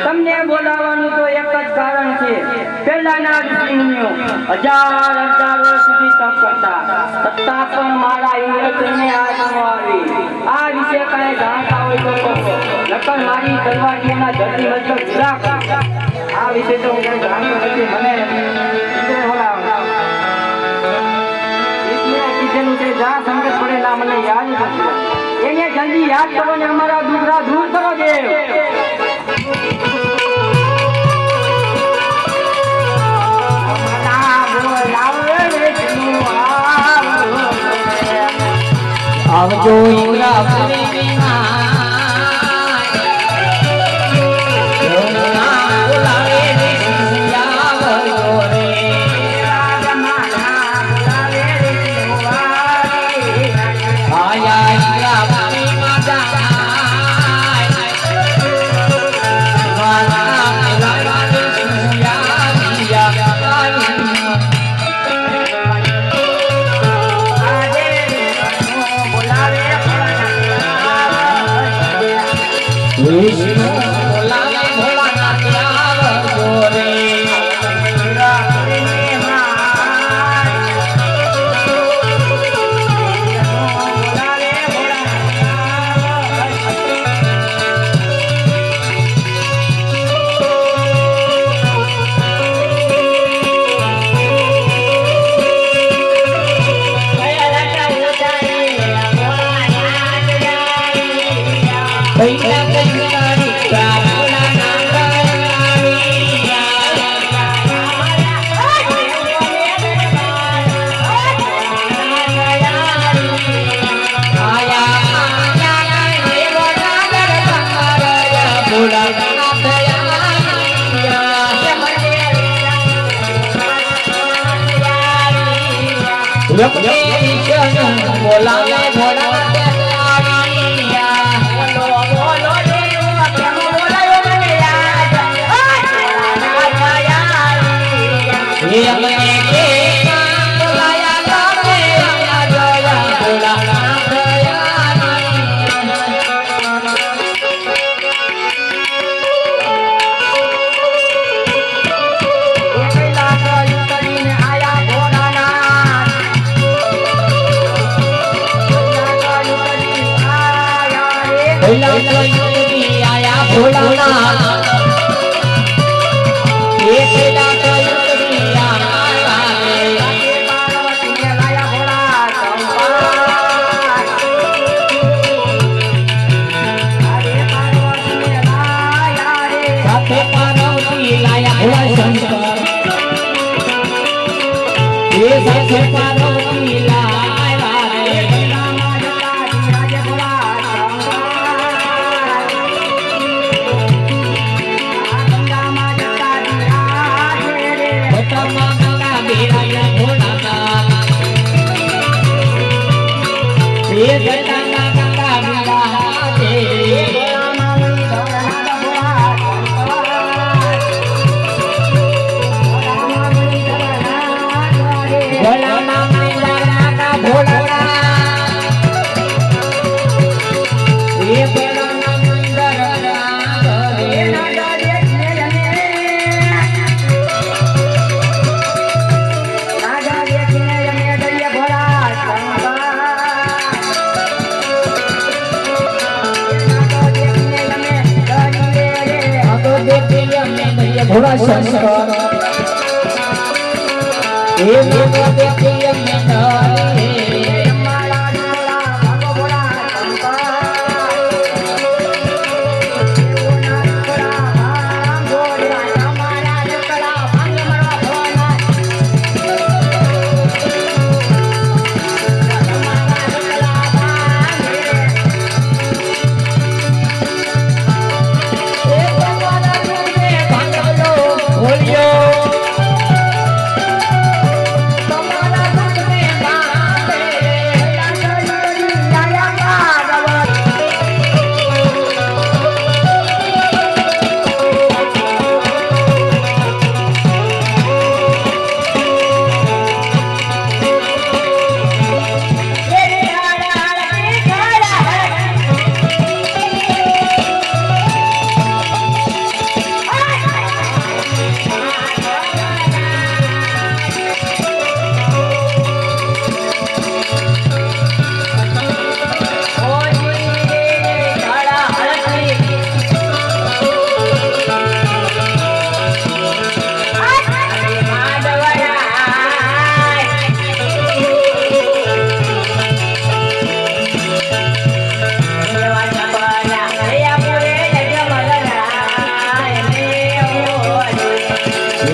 તમને બોલાવવાનું તો એક જ કારણ છે. પહેલાના ઋષિમુનિઓ હજાર વર્ષ સુધી તપ કરતા, છતાં પણ મારા ઇન્દ્રને હાથ ન આવી. આ વિશે કાંઈ જાણતા હોય તો કહો, નકર મારી તલવારીના ધરતી મતલબ જુદા કર. આ વિશે તો હું કંઈ જાણતો નથી. મને ઇન્દ્ર બોલાવવા કીધેલું છે, જ્યાં સંકટ પડેલા મને યાદ નથી. એને જલ્દી યાદ કરો ને અમારા દુઃખરા દૂર કરો દેવ. આવજો ઇન્દ્રાપુરી માં બોલાવે ઘોડા आया भोलानाथ ये तेरा कलुतरी आया पार्वती ने लाया भोला अरे पार्वती ने लाया रे साथे पार्वती लाया भोला शंकर ये साथे पार्वती लाया रे ये गंगा गंगा विराजे भोला मामा का भोला ये भोला मंदिर ये नागा देखने जने दरिया भोला भोला शंकर ये नागा देखिए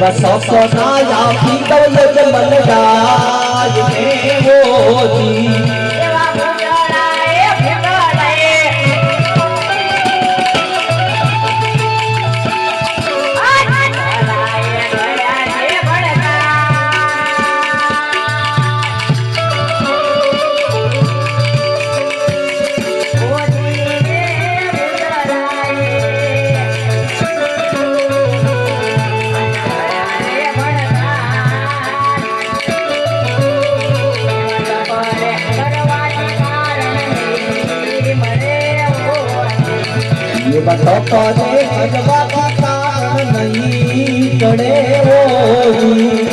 मैं सपनाया पीतल जमल राज में वो जी बताता नहीं चढ़े वो